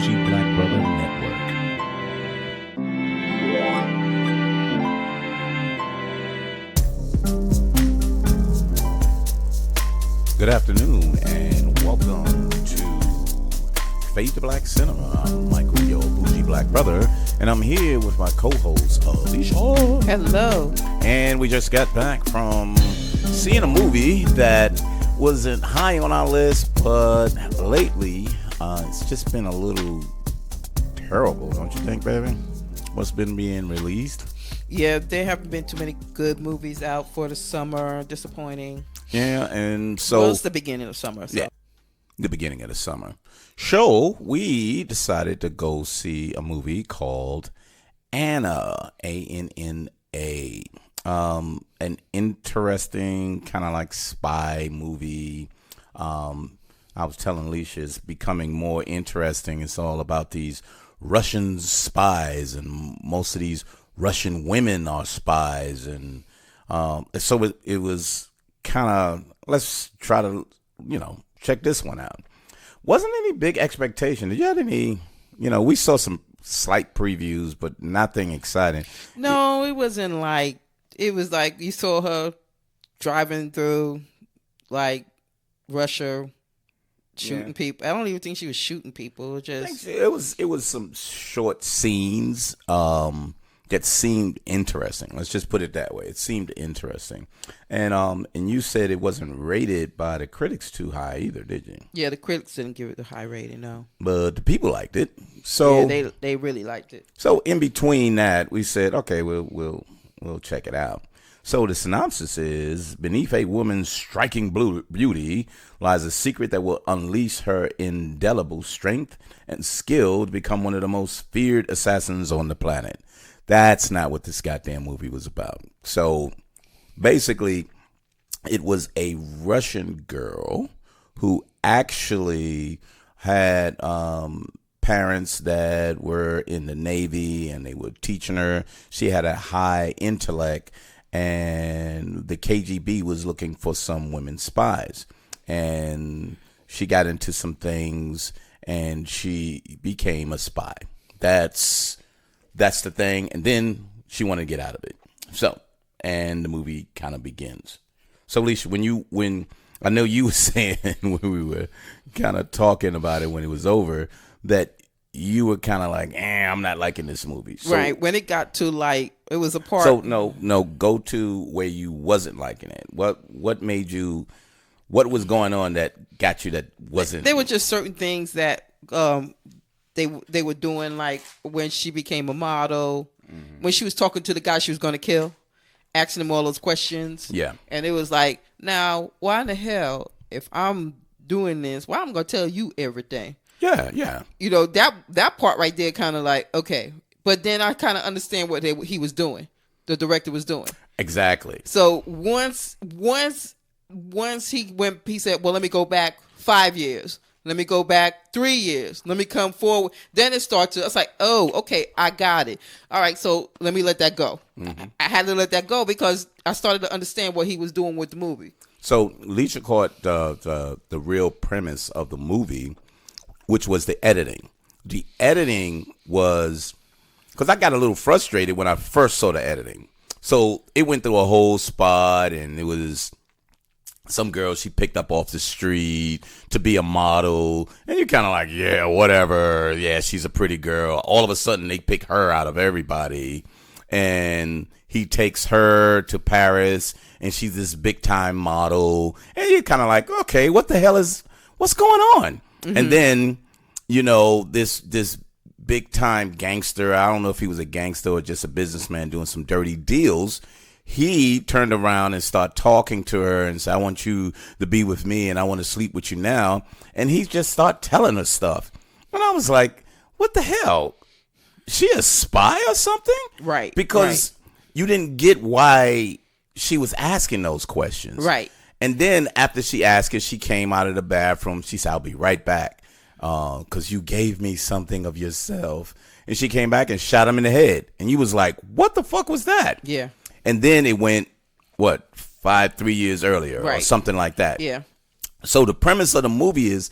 Bougie Black Brother Network. Good afternoon and welcome to Fade to Black Cinema. I'm Michael, your Bougie Black Brother, and I'm here with my co-host, Alicia. Hello. And we just got back from seeing a movie that wasn't high on our list, but lately it's just been a little terrible, don't you think, baby? What's been being released? Yeah, there haven't been too many good movies out for the summer. Disappointing. Yeah, and so... Well, it's the beginning of summer. So. Yeah, the beginning of the summer. So we decided to go see a movie called Anna, A-N-N-A. An interesting kind of like spy movie. I was telling Alicia it's becoming more interesting. It's all about these Russian spies, and most of these Russian women are spies. And so it was kind of, let's try to, check this one out. Wasn't any big expectation. Did you have any, we saw some slight previews, but nothing exciting. No, it wasn't like, it was like you saw her driving through like Russia shooting people. I don't even think she was shooting people. It was some short scenes that seemed interesting. Let's just put it that way. It seemed interesting. And you said it wasn't rated by the critics too high either, did you? Yeah, the critics didn't give it a high rating, no. But the people liked it. So yeah, they really liked it. So in between that, we said, okay, we'll check it out. So the synopsis is, beneath a woman's striking beauty lies a secret that will unleash her indelible strength and skill to become one of the most feared assassins on the planet. That's not what this goddamn movie was about. So basically, it was a Russian girl who actually had parents that were in the Navy, and they were teaching her. She had a high intellect, and the KGB was looking for some women spies. And she got into some things, and she became a spy. That's the thing. And then she wanted to get out of it. So, and the movie kind of begins. So, Alicia, when I know you were saying when we were kind of talking about it when it was over, that you were kind of like, I'm not liking this movie. So, right. When it got to like, it was a part. So no, go to where you wasn't liking it. What made you, what was going on that got you that wasn't? There were just certain things that they were doing, like when she became a model, when she was talking to the guy she was going to kill, asking him all those questions. Yeah. And it was like, now, why in the hell, if I'm doing this, why I'm going to tell you everything? Yeah. That part right there kind of like, okay. But then I kind of understand what he was doing, the director was doing. Exactly. So once he said, well, let me go back 5 years. Let me go back 3 years. Let me come forward. Then it starts to, it's like, oh, okay, I got it. All right, so let me let that go. Mm-hmm. I had to let that go because I started to understand what he was doing with the movie. So Alicia caught the real premise of the movie, which was the editing. The editing was, because I got a little frustrated when I first saw the editing. So it went through a whole spot, and it was some girl she picked up off the street to be a model, and you're kind of like, yeah, whatever. Yeah, she's a pretty girl. All of a sudden, they pick her out of everybody, and he takes her to Paris, and she's this big-time model, and you're kind of like, okay, what's going on? Mm-hmm. And then, this big-time gangster, I don't know if he was a gangster or just a businessman doing some dirty deals, he turned around and started talking to her and said, I want you to be with me and I want to sleep with you now. And he just started telling her stuff. And I was like, what the hell? She a spy or something? Right. Because you didn't get why she was asking those questions. Right. And then after she asked it, she came out of the bathroom. She said, I'll be right back because you gave me something of yourself. And she came back and shot him in the head. And you was like, what the fuck was that? Yeah. And then it went, 3 years earlier or something like that. Yeah. So the premise of the movie is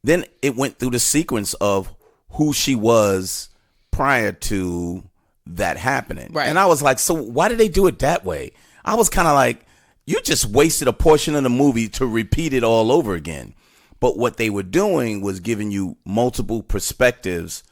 then it went through the sequence of who she was prior to that happening. Right. And I was like, so why did they do it that way? I was kind of like, you just wasted a portion of the movie to repeat it all over again. But what they were doing was giving you multiple perspectives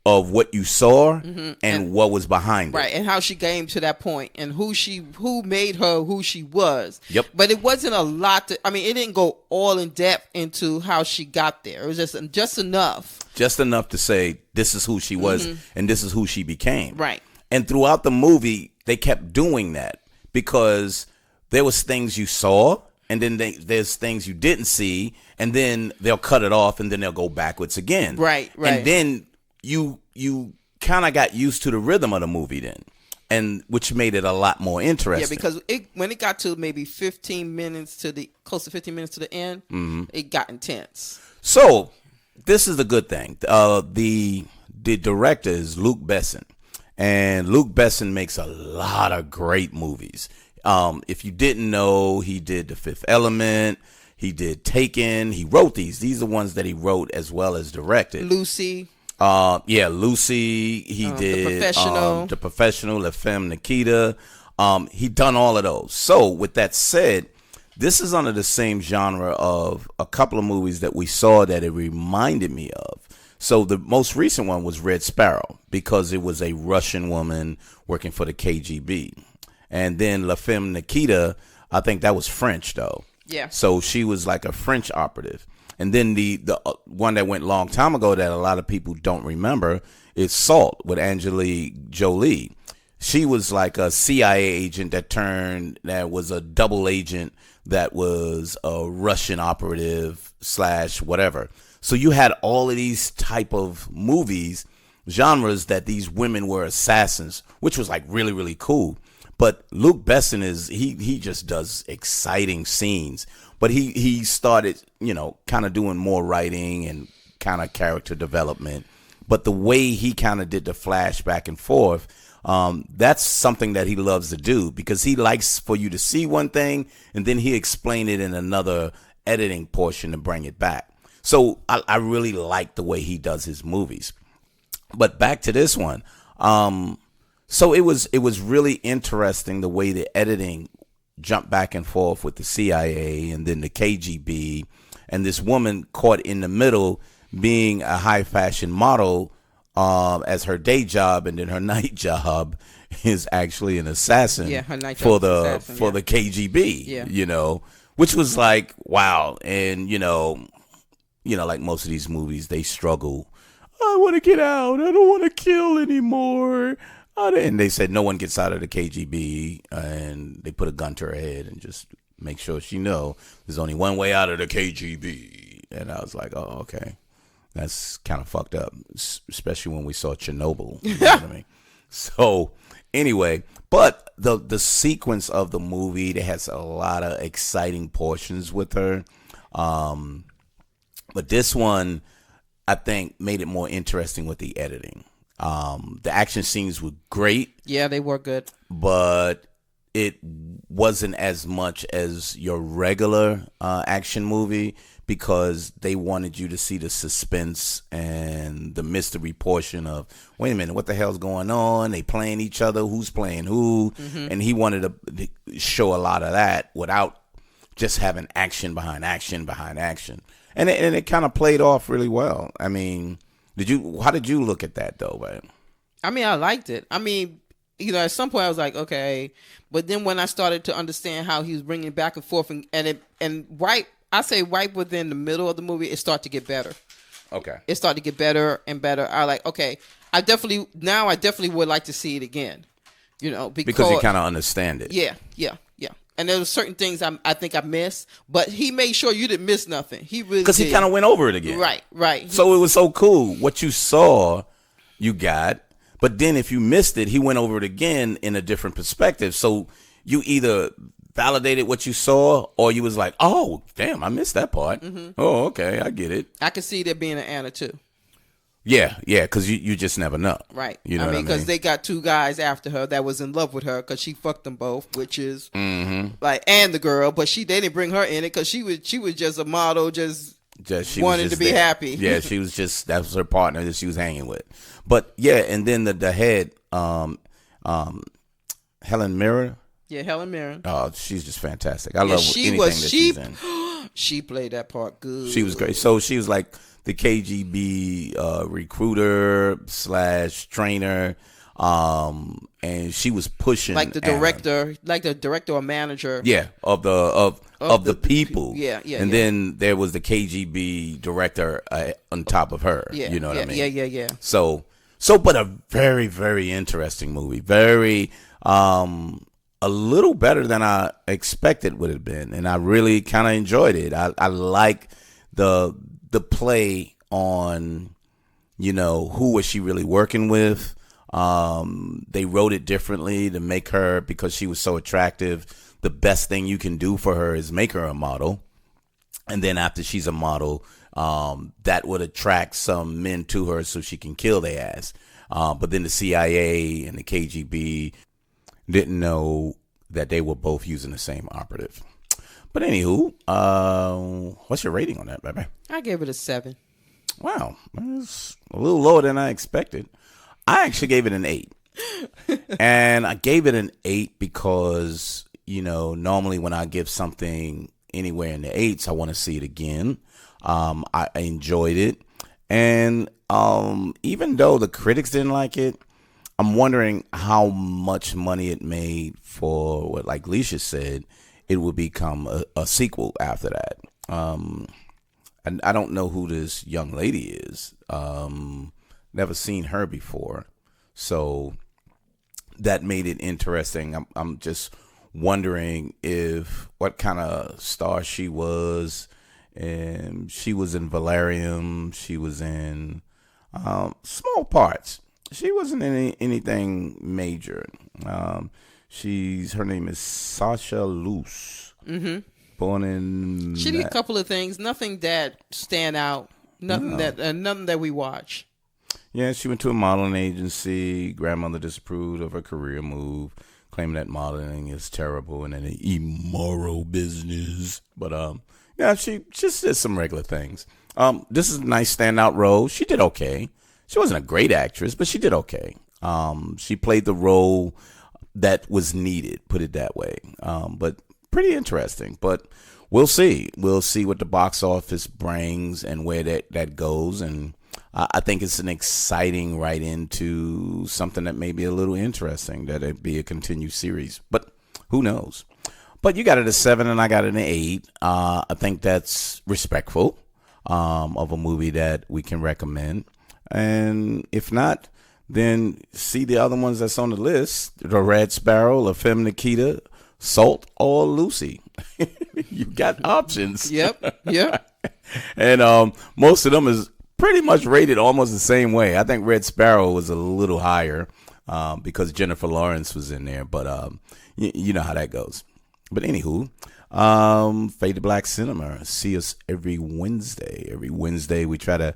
of what you saw and what was behind it. Right, and how she came to that point and who made her who she was. Yep. But it wasn't a lot it didn't go all in depth into how she got there. It was just enough. Just enough to say this is who she was and this is who she became. Right. And throughout the movie, they kept doing that because there was things you saw and then there's things you didn't see, and then they'll cut it off and then they'll go backwards again. Right. And then you kind of got used to the rhythm of the movie then, and which made it a lot more interesting. Yeah, because when it got to maybe close to 15 minutes to the end, it got intense. So this is a good thing. The director is Luc Besson, and Luc Besson makes a lot of great movies. If you didn't know, he did The Fifth Element. He did Taken. He wrote these. These are ones that he wrote as well as directed. Lucy. Lucy. He did The Professional, La Femme Nikita. He done all of those. So with that said, this is under the same genre of a couple of movies that we saw that it reminded me of. So the most recent one was Red Sparrow because it was a Russian woman working for the KGB. And then La Femme Nikita, I think that was French though. Yeah. So she was like a French operative. And then the one that went a long time ago that a lot of people don't remember is Salt with Angelina Jolie. She was like a CIA agent that was a double agent that was a Russian operative / whatever. So you had all of these type of movies, genres that these women were assassins, which was like really, really cool. But Luc Besson he just does exciting scenes. But he started, kind of doing more writing and kind of character development. But the way he kind of did the flash back and forth, that's something that he loves to do because he likes for you to see one thing and then he explain it in another editing portion to bring it back. So I really like the way he does his movies. But back to this one. So it was really interesting the way the editing jumped back and forth with the CIA and then the KGB and this woman caught in the middle being a high fashion model as her day job, and then her night job is actually an assassin her night for job the KGB. Yeah. Which was like wow, and like most of these movies, they struggle. I want to get out. I don't want to kill anymore. And they said no one gets out of the KGB, and they put a gun to her head and just make sure she know there's only one way out of the KGB. And I was like, oh, okay. That's kind of fucked up, especially when we saw Chernobyl. You know what I mean? So anyway, but the sequence of the movie, it has a lot of exciting portions with her. But this one, I think, made it more interesting with the editing. The action scenes were great. Yeah, they were good. But it wasn't as much as your regular action movie because they wanted you to see the suspense and the mystery portion of, wait a minute, what the hell's going on? They playing each other. Who's playing who? And he wanted to show a lot of that without just having action behind action behind action. And it kind of played off really well. I mean, how did you look at that though, man? I mean, I liked it. I mean, at some point I was like, okay, but then when I started to understand how he was bringing it back and forth, right within the middle of the movie, it started to get better. Okay, it started to get better and better. I like, okay, I definitely would like to see it again. Because you kind of understand it. Yeah. And there were certain things I think I missed, but he made sure you didn't miss nothing. He really because he kind of went over it again. Right. So it was so cool. What you saw, you got, but then if you missed it, he went over it again in a different perspective. So you either validated what you saw, or you was like, "Oh, damn, I missed that part." Oh, okay, I get it. I could see there being an Anna too. Yeah, because you just never know. Right. You know what I mean? Because they got two guys after her that was in love with her because she fucked them both, which is and the girl, but they didn't bring her in it because she was just a model, just Just she wanted was just to be there. happy. Yeah, she was just that was her partner that she was hanging with. But yeah, and then the head, Helen Mirren. Yeah, Helen Mirren. Oh, she's just fantastic. I love anything that she's in. She played that part good. She was great. So she was like the KGB recruiter / trainer, and she was pushing like the director or manager. Yeah, of the people. Yeah. And then there was the KGB director on top of her. Yeah, you know what I mean? Yeah. So, but a very, very interesting movie. Very, a little better than I expected would have been, and I really kind of enjoyed it. I like the play on, who was she really working with. They wrote it differently to make her, because she was so attractive, the best thing you can do for her is make her a model. And then after she's a model, that would attract some men to her so she can kill their ass. But then the CIA and the KGB didn't know that they were both using the same operative. But anywho, what's your rating on that, baby? I gave it a 7. Wow, that's a little lower than I expected. I actually gave it an 8. And I gave it an 8 because, normally when I give something anywhere in the 8s, I want to see it again. I enjoyed it. And even though the critics didn't like it, I'm wondering how much money it made for what, like Leisha said, it would become a sequel after that. And I don't know who this young lady is. Never seen her before. So that made it interesting. I'm just wondering what kind of star she was. And she was in Valerium. She was in small parts. She wasn't in anything major. Her name is Sasha Luce. Mm-hmm. Born in. She did a couple of things. Nothing that stand out. Nothing that we watch. Yeah, she went to a modeling agency. Grandmother disapproved of her career move, claiming that modeling is terrible and an immoral business. But yeah, she just did some regular things. This is a nice standout role. She did okay. She wasn't a great actress, but she did okay. She played the role that was needed, put it that way. But pretty interesting. But we'll see. We'll see what the box office brings and where that goes. And I think it's an exciting right into something that may be a little interesting, that it be a continued series. But who knows? But you got it a 7 and I got it an 8. I think that's respectful of a movie that we can recommend. And if not, then see the other ones that's on the list: The Red Sparrow, La Femme Nikita, Salt, or Lucy. You got options. Yep. And most of them is pretty much rated almost the same way. I think Red Sparrow was a little higher because Jennifer Lawrence was in there. But you know how that goes. But anywho, Fade to Black Cinema. See us every Wednesday. Every Wednesday we try to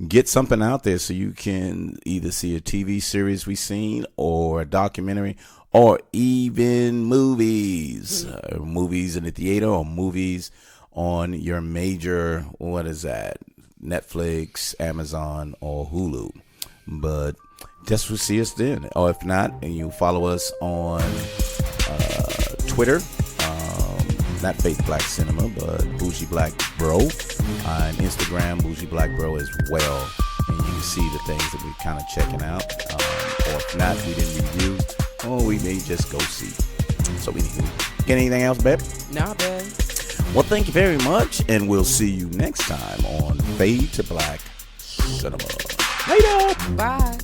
get something out there so you can either see a TV series we've seen, or a documentary, or even movies. Movies in the theater, or movies on your major, what is that? Netflix, Amazon, or Hulu. But just will see us then. Or if not, and you follow us on Twitter. Not Faith Black Cinema, but Bougie Black Bro. On Instagram, Bougie Black Bro as well. And you can see the things that we're kind of checking out. Or if not, we didn't review, or we may just go see. So anywho, get anything else, babe? Nah, babe. Well, thank you very much, and we'll see you next time on Fade to Black Cinema. Later. Bye.